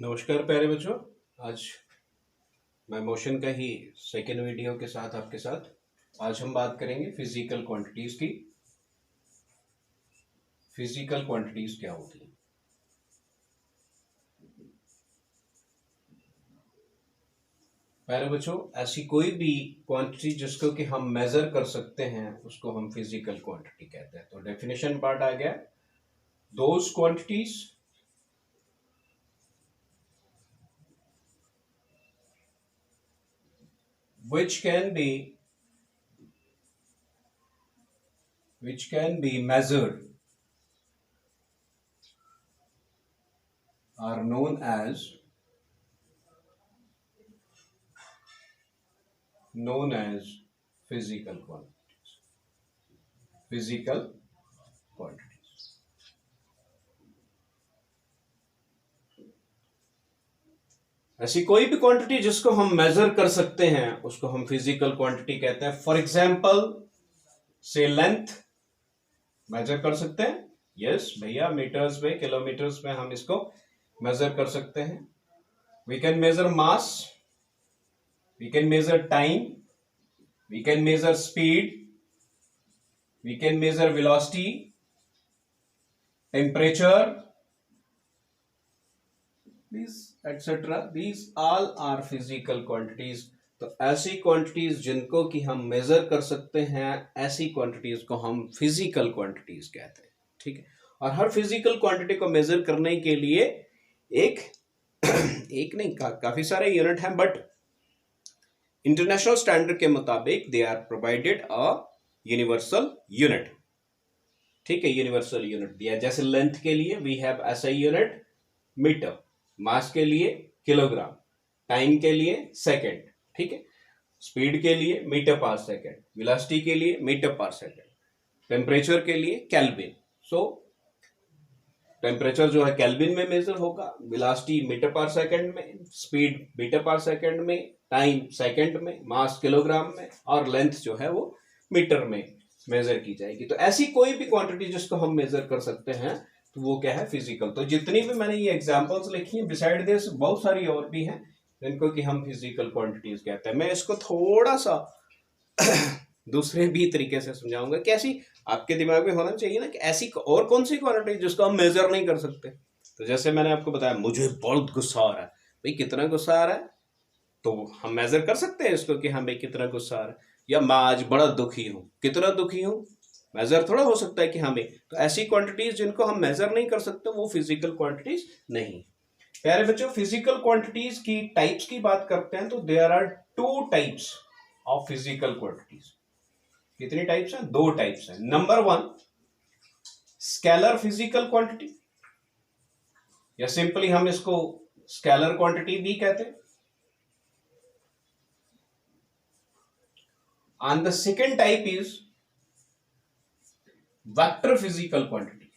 नमस्कार प्यारे बच्चों। आज मैं मोशन का ही सेकेंड वीडियो के साथ आपके साथ आज हम बात करेंगे फिजिकल क्वांटिटीज की। फिजिकल क्वांटिटीज क्या होती हैं? प्यारे बच्चों, ऐसी कोई भी क्वांटिटी जिसको कि हम मेजर कर सकते हैं उसको हम फिजिकल क्वांटिटी कहते हैं। तो डेफिनेशन पार्ट आ गया। Those quantities which can be measured are known as physical quantities. Physical quantities. ऐसी कोई भी क्वांटिटी जिसको हम मेजर कर सकते हैं उसको हम फिजिकल क्वांटिटी कहते हैं। फॉर एग्जाम्पल से लेंथ मेजर कर सकते हैं। यस भैया, मीटर्स में, किलोमीटर्स में हम इसको मेजर कर सकते हैं। We can measure mass, we can measure time, we can measure speed, we can measure velocity, temperature, these etc. These all are physical quantities. तो ऐसी क्वांटिटीज जिनको कि हम मेजर कर सकते हैं, ऐसी क्वांटिटीज को हम फिजिकल क्वांटिटीज कहते हैं। ठीक है। और हर फिजिकल क्वांटिटी को मेजर करने के लिए एक नहीं काफी सारे यूनिट हैं, बट इंटरनेशनल स्टैंडर्ड के मुताबिक they are provided a universal unit. ठीक है, यूनिवर्सल यूनिट दिया। जैसे लेंथ के लिए वी हैव ऐसा यूनिट मीटर, मास के लिए किलोग्राम, टाइम के लिए सेकंड, ठीक है, स्पीड के लिए मीटर पर सेकंड, वेलोसिटी के लिए मीटर पर सेकंड, टेम्परेचर के लिए केल्विन। सो टेम्परेचर जो है केल्विन में मेजर होगा, वेलोसिटी मीटर पर सेकंड में, स्पीड मीटर पर सेकंड में, टाइम सेकंड में, मास किलोग्राम में, और लेंथ जो है वो मीटर में मेजर की जाएगी। तो ऐसी कोई भी क्वांटिटी जिसको हम मेजर कर सकते हैं तो वो क्या है, फिजिकल। तो जितनी भी मैंने ये एग्जांपल्स लिखी हैं, बिसाइड दिस बहुत सारी और भी हैं जिनको कि हम फिजिकल क्वांटिटीज कहते हैं। मैं इसको थोड़ा सा दूसरे भी तरीके से समझाऊंगा। कैसी आपके दिमाग में होना चाहिए ना कि ऐसी और कौन सी क्वांटिटी जिसको हम मेजर नहीं कर सकते। तो जैसे मैंने आपको बताया, मुझे बहुत गुस्सा आ रहा है। भाई कितना गुस्सा आ रहा है तो हम मेजर कर सकते हैं इसको कि हाँ भाई कितना गुस्सा आ रहा है। या मैं आज बड़ा दुखी हूं, कितना दुखी हूं, मेजर थोड़ा हो सकता है कि हाँ भाई। तो ऐसी क्वांटिटीज जिनको हम मेजर नहीं कर सकते वो फिजिकल क्वांटिटीज नहीं। प्यारे बच्चों, फिजिकल क्वांटिटीज की टाइप्स की बात करते हैं तो there are two types of physical quantities. कितनी टाइप्स हैं? दो टाइप्स हैं। Number one, scalar physical quantity, या सिंपली हम इसको स्केलर क्वांटिटी भी कहते हैं। And the second type is vector physical quantity.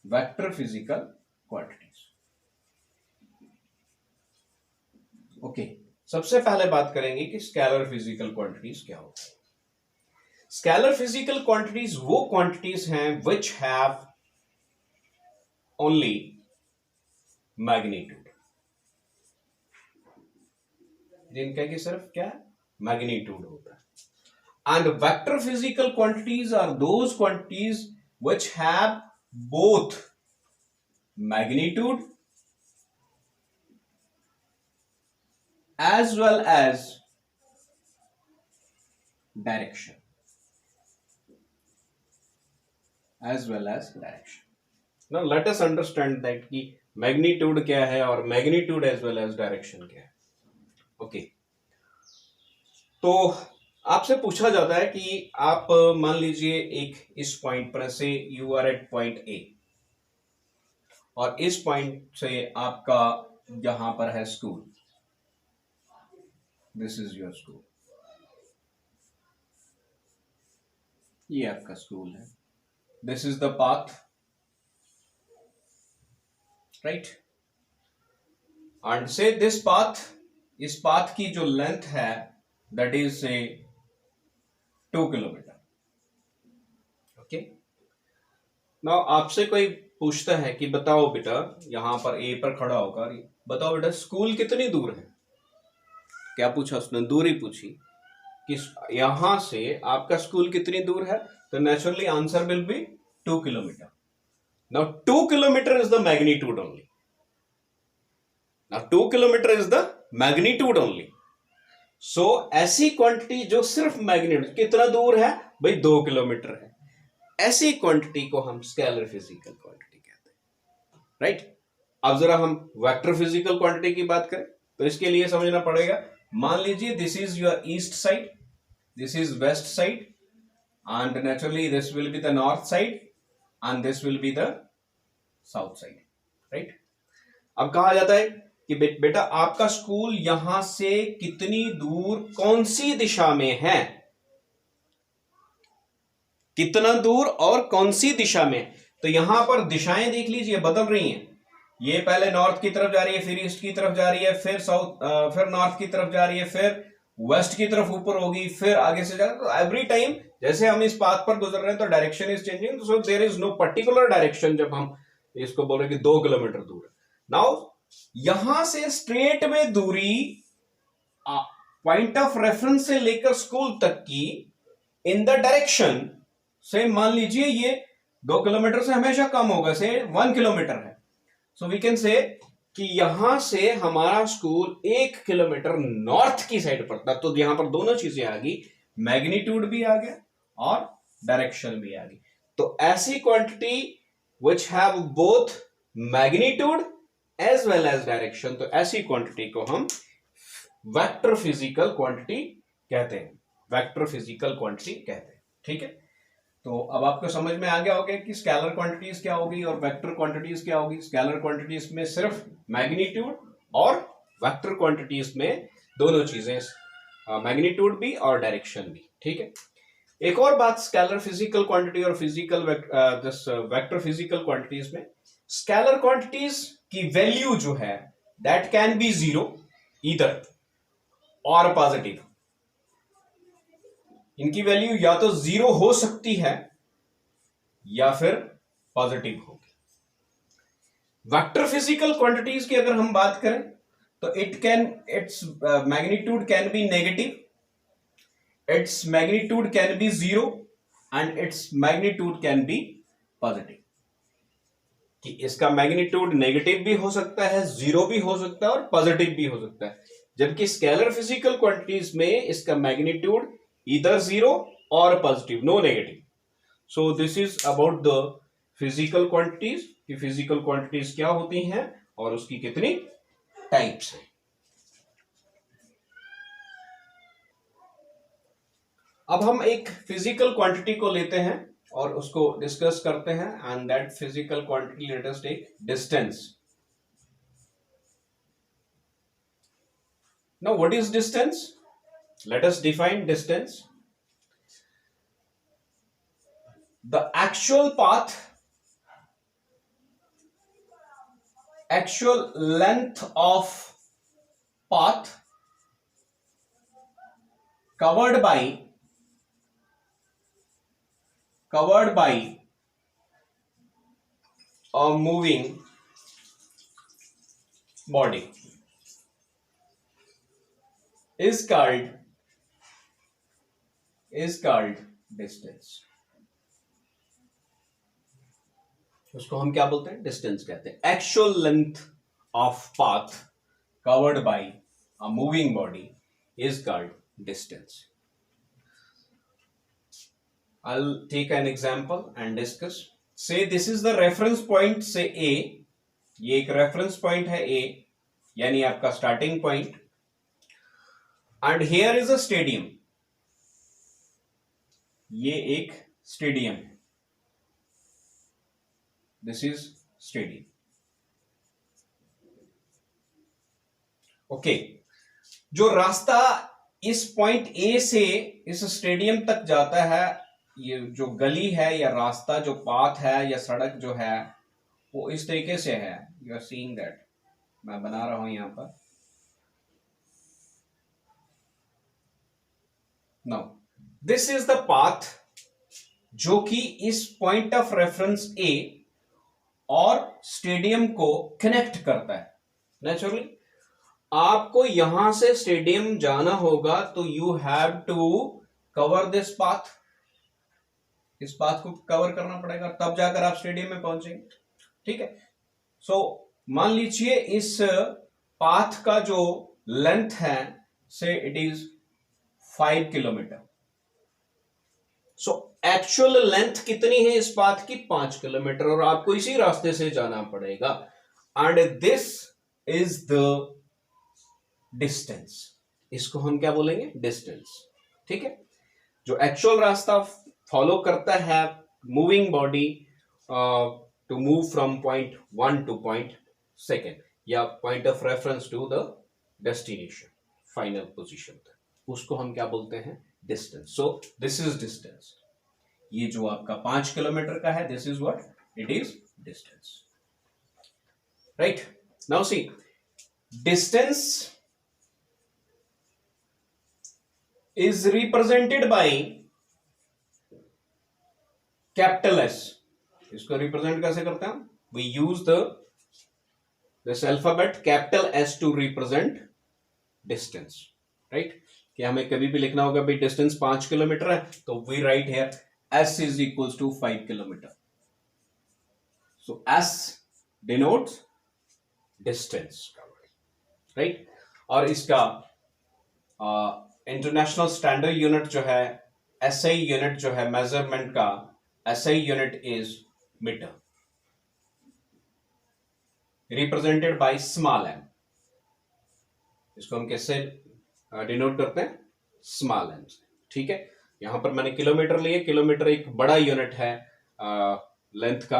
Vector physical quantities. Okay, सबसे पहले बात करेंगे कि स्केलर फिजिकल क्वांटिटीज क्या होता है। स्केलर फिजिकल क्वांटिटीज वो क्वांटिटीज हैं विच हैव ओनली मैग्नीट्यूड, जिनका कि सिर्फ क्या है, मैग्नीट्यूड होता है। And vector physical quantities are those quantities which have both magnitude as well as direction. Now let us understand that कि magnitude क्या है और magnitude as well as direction क्या है। Okay. तो आपसे पूछा जाता है कि आप मान लीजिए एक इस पॉइंट पर से you are at point A, और इस पॉइंट से आपका यहां पर है school. This is your school, ये आपका स्कूल है। This is the path, right. And say this path, इस पाथ की जो लेंथ है दैट इज से 2 किलोमीटर। ओके, नाउ आपसे कोई पूछता है कि बताओ बेटा, यहां पर ए पर खड़ा होकर बताओ बेटा स्कूल कितनी दूर है। क्या पूछा उसने? दूरी पूछी कि यहां से आपका स्कूल कितनी दूर है, तो naturally answer will be 2 kilometre. Now 2 kilometre is the magnitude only. Now 2 kilometre is the magnitude only. So ऐसी क्वांटिटी जो सिर्फ मैग्नीट्यूड कितना दूर है भाई 2 किलोमीटर है, ऐसी क्वांटिटी को हम स्केलर फिजिकल क्वांटिटी कहते हैं, राइट। अब जरा हम वेक्टर फिजिकल क्वांटिटी की बात करें तो इसके लिए समझना पड़ेगा। मान लीजिए this is your east side, this is west side, and naturally this will be the north side and this will be the south side, right। अब कहा जाता है कि बेटा आपका स्कूल यहां से कितनी दूर कौन सी दिशा में है, कितना दूर और कौन सी दिशा में। तो यहां पर दिशाएं देख लीजिए बदल रही हैं, ये पहले नॉर्थ की तरफ जा रही है, फिर ईस्ट की तरफ जा रही है, फिर साउथ, फिर नॉर्थ की तरफ जा रही है, फिर वेस्ट की तरफ ऊपर होगी, फिर आगे से जाएगा। तो एवरी टाइम जैसे हम इस पाथ पर गुजर रहे हैं तो direction is changing, so there is no particular direction जब हम इसको बोल रहे कि 2 किलोमीटर दूर है। नाउ यहां से स्ट्रेट में दूरी पॉइंट ऑफ रेफरेंस से लेकर स्कूल तक की इन द डायरेक्शन से, मान लीजिए ये 2 किलोमीटर से हमेशा कम होगा, से 1 किलोमीटर है। सो वी कैन से कि यहां से हमारा स्कूल 1 किलोमीटर नॉर्थ की साइड पड़ता, तो यहां पर दोनों चीजें आ गई, मैग्नीट्यूड भी आ गया और डायरेक्शन भी आ गई। तो ऐसी quantity which have both magnitude as well as direction, तो ऐसी क्वांटिटी को हम वेक्टर फिजिकल क्वांटिटी कहते हैं, वेक्टर फिजिकल क्वांटिटी कहते हैं, ठीक है। तो अब आपको समझ में आ गया होगा कि स्केलर क्वांटिटीज क्या होगी और वेक्टर क्वांटिटीज क्या होगी। स्केलर क्वांटिटीज में सिर्फ मैग्नीट्यूड और वेक्टर क्वांटिटीज में दोनों चीजें, मैग्नीट्यूड भी और डायरेक्शन भी, ठीक है। एक और बात स्केलर फिजिकल क्वांटिटी और फिजिकल वेक्टर फिजिकल क्वांटिटीज में, स्केलर क्वांटिटीज की वैल्यू जो है that can be zero either और पॉजिटिव, इनकी वैल्यू या तो जीरो हो सकती है या फिर पॉजिटिव होगी। वेक्टर फिजिकल क्वांटिटीज की अगर हम बात करें तो its magnitude can be negative, its magnitude can be zero and its magnitude can be positive. कि इसका मैग्नीट्यूड नेगेटिव भी हो सकता है, जीरो भी हो सकता है और पॉजिटिव भी हो सकता है, जबकि स्केलर फिजिकल क्वांटिटीज में इसका magnitude either zero or positive, no negative. So this is about the physical quantities, कि physical quantities क्या होती हैं और उसकी कितनी टाइप्स हैं। अब हम एक फिजिकल क्वांटिटी को लेते हैं और उसको डिस्कस करते हैं, and that physical quantity let us take distance. Now what is distance? Let us define distance. The actual path, actual length of path covered by a moving body is called distance। उसको हम क्या बोलते हैं? Distance कहते हैं। Actual length of path covered by a moving body is called distance. I'll take an example and discuss. Say this is the reference point, say A, ये एक reference point है A, यानी आपका starting point, and here is a stadium, ये एक stadium है, this is stadium. Okay, जो रास्ता इस पॉइंट ए से इस स्टेडियम तक जाता है, ये जो गली है या रास्ता जो पाथ है या सड़क जो है वो इस तरीके से है। यू आर सीइंग दैट, मैं बना रहा हूं यहां पर। Now this is the path जो कि इस पॉइंट ऑफ रेफरेंस ए और स्टेडियम को कनेक्ट करता है। नेचुरली आपको यहां से स्टेडियम जाना होगा तो you have to cover this path, इस पाथ को कवर करना पड़ेगा, तब जाकर आप स्टेडियम में पहुंचेंगे। ठीक है, सो मान लीजिए इस पाथ का जो लेंथ है से it is 5 kilometre. So actual length कितनी है इस पाथ की? 5 किलोमीटर, और आपको इसी रास्ते से जाना पड़ेगा। And this is the distance, इसको हम क्या बोलेंगे? डिस्टेंस। ठीक है, जो एक्चुअल रास्ता फॉलो करता है moving body to move from point 1 to point 2 या point of reference to the destination, final position तक, उसको हम क्या बोलते हैं? Distance. So this is distance. ये जो आपका 5 किलोमीटर का है, this is what it is, distance. Right, now see distance is represented by capital S। इसको रिप्रेजेंट कैसे करते हैं? we use this alphabet capital S to represent distance, right? कि हमें कभी भी लिखना होगा भाई डिस्टेंस 5 किलोमीटर है, तो we write here S is equals to 5 kilometre. so S denotes distance, right? और इसका इंटरनेशनल स्टैंडर्ड यूनिट जो है, एसआई यूनिट जो है मेजरमेंट का, SI unit is metre, represented by small M. इसको हम कैसे डिनोट करते हैं? स्मॉल एम से। ठीक है, यहां पर मैंने किलोमीटर लिए, किलोमीटर एक बड़ा यूनिट है लेंथ का,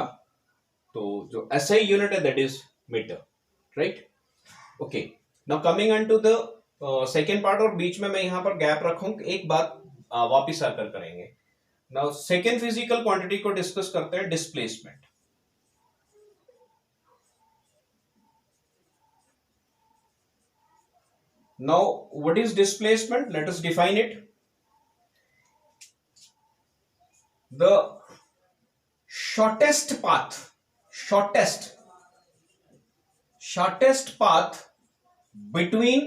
तो जो एसआई यूनिट है that is metre, right? Okay, now coming on to the second part, और बीच में मैं यहां पर गैप रखूं, एक बात वापिस आकर करेंगे। नाउ सेकेंड फिजिकल क्वांटिटी को डिस्कस करते हैं, displacement. Now what is displacement? Let us define it. The shortest path, shortest path between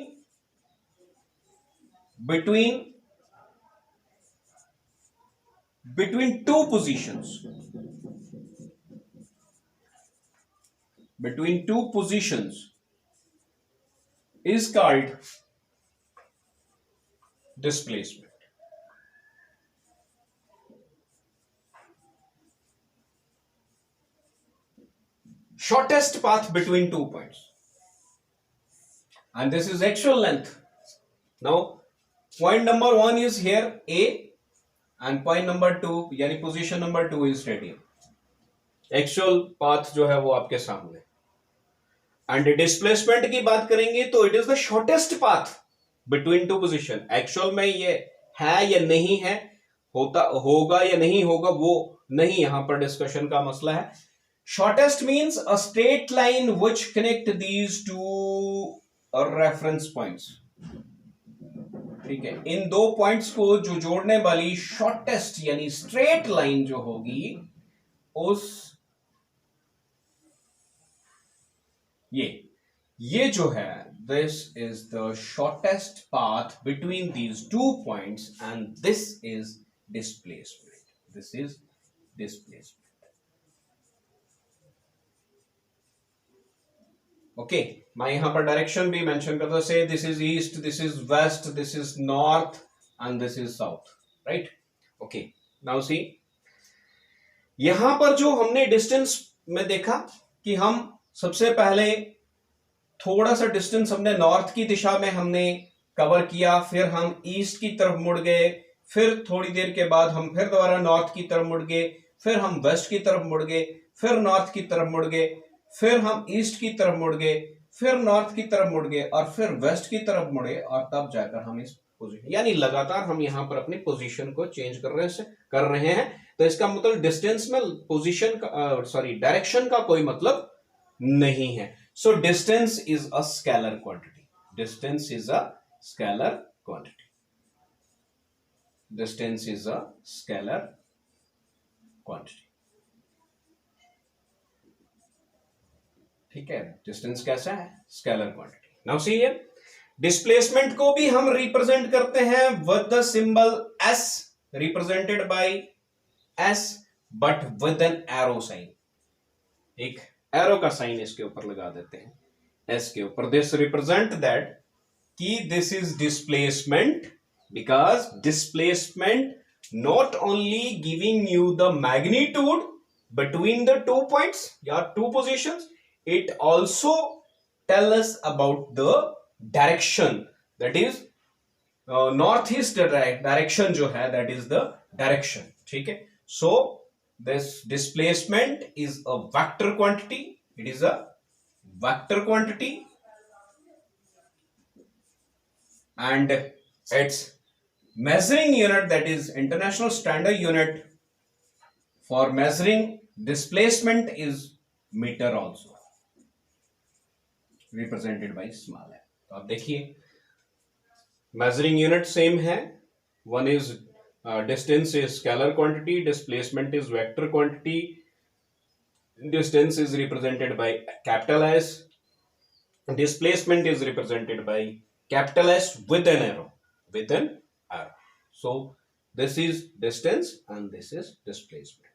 two positions, is called displacement. Shortest path between 2 points, and this is actual length. Now point number 1 is here A, and point number 2 यानी position number 2 is stadium. Actual path जो है वो आपके सामने। and displacement की बात करेंगे तो it is the shortest path between two position. Actual में ये है या नहीं है, होगा या नहीं होगा, वो नहीं यहां पर डिस्कशन का मसला है। Shortest means a straight line which connect these two reference points. ठीक है, इन दो पॉइंट्स को जो जोड़ने वाली शॉर्टेस्ट यानी स्ट्रेट लाइन जो होगी, उस ये जो है, this is the shortest path between these 2 points, and this is displacement. Okay, मैं यहां पर डायरेक्शन भी मेंशन करता हूं, से this is east, this is west, this is north and this is south, right? Okay, now see, यहां पर जो हमने डिस्टेंस में देखा कि हम सबसे पहले थोड़ा सा डिस्टेंस हमने नॉर्थ की दिशा में हमने कवर किया, फिर हम ईस्ट की तरफ मुड़ गए, फिर थोड़ी देर के बाद हम फिर दोबारा नॉर्थ की तरफ मुड़ गए, फिर हम वेस्ट की तरफ मुड़ गए, फिर नॉर्थ की तरफ मुड़ गए, फिर हम ईस्ट की तरफ मुड़ गए, फिर नॉर्थ की तरफ मुड़ गए, और फिर वेस्ट की तरफ मुड़े, और तब जाकर हम इस पोजीशन, यानी लगातार हम यहां पर अपनी पोजीशन को चेंज कर रहे हैं। तो इसका मतलब डिस्टेंस में पोजीशन का, सॉरी, डायरेक्शन का कोई मतलब नहीं है। So distance is a scalar quantity. Distance is a scalar quantity. Distance is a scalar quantity. ठीक है, डिस्टेंस कैसा है, scalar quantity. Now see here, displacement को भी हम रिप्रेजेंट करते हैं with the symbol s, represented by s but with an arrow sign. एक एरो का साइन इसके ऊपर लगा देते हैं s के ऊपर। दिस रिप्रेजेंट दैट कि this is displacement, because displacement not only giving you the magnitude between the 2 points या 2 positions, it also tell us about the direction, that is northeast direction जो है, that is the direction, ठीक है। so this displacement is a vector quantity, it is a vector quantity, and its measuring unit, that is international standard unit for measuring displacement, is meter, also represented by small m। तो आप देखिए measuring unit same है, one is distance is scalar quantity, displacement is vector quantity, distance is represented by capital S, displacement is represented by capital S with an arrow, with an arrow। So this is distance and this is displacement।